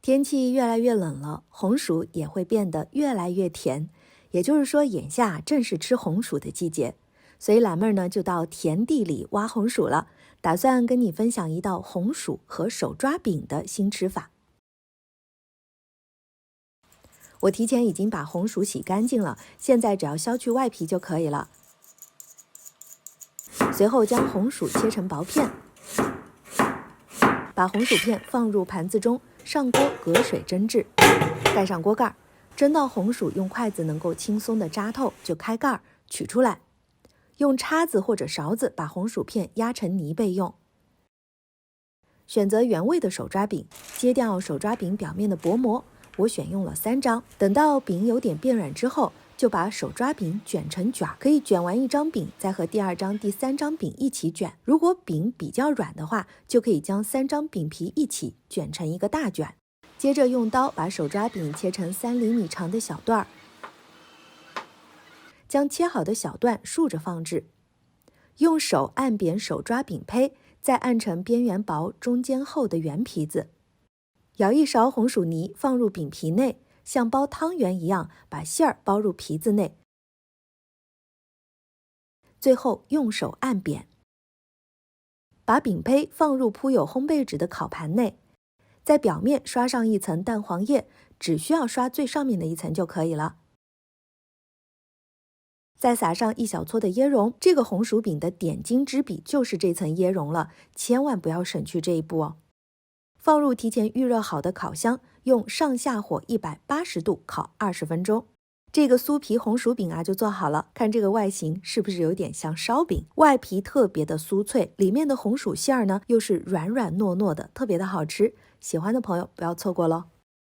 天气越来越冷了，红薯也会变得越来越甜。也就是说，眼下正是吃红薯的季节。所以懒妹儿呢就到田地里挖红薯了，打算跟你分享一道红薯和手抓饼的新吃法。我提前已经把红薯洗干净了，现在只要削去外皮就可以了。随后将红薯切成薄片，把红薯片放入盘子中，上锅隔水蒸制，盖上锅盖，蒸到红薯用筷子能够轻松地扎透，就开盖取出来，用叉子或者勺子把红薯片压成泥备用。选择原味的手抓饼，揭掉手抓饼表面的薄膜，我选用了3张。等到饼有点变软之后，就把手抓饼卷成卷，可以卷完1张饼，再和第2张、第3张饼一起卷。如果饼比较软的话，就可以将3张饼皮一起卷成一个大卷。接着用刀把手抓饼切成3厘米长的小段，将切好的小段竖着放置，用手按扁手抓饼胚，再按成边缘薄、中间厚的圆皮子。舀1勺红薯泥放入饼皮内，像包汤圆一样把馅儿包入皮子内，最后用手按扁。把饼胚放入铺有烘焙纸的烤盘内，在表面刷上1层蛋黄液，只需要刷最上面的1层就可以了。再撒上1小撮的椰蓉，这个红薯饼的点睛之笔就是这层椰蓉了，千万不要省去这一步哦。放入提前预热好的烤箱，用上下火180度烤20分钟。这个酥皮红薯饼啊就做好了，看这个外形是不是有点像烧饼？外皮特别的酥脆，里面的红薯馅儿呢又是软软糯糯的，特别的好吃。喜欢的朋友不要错过咯。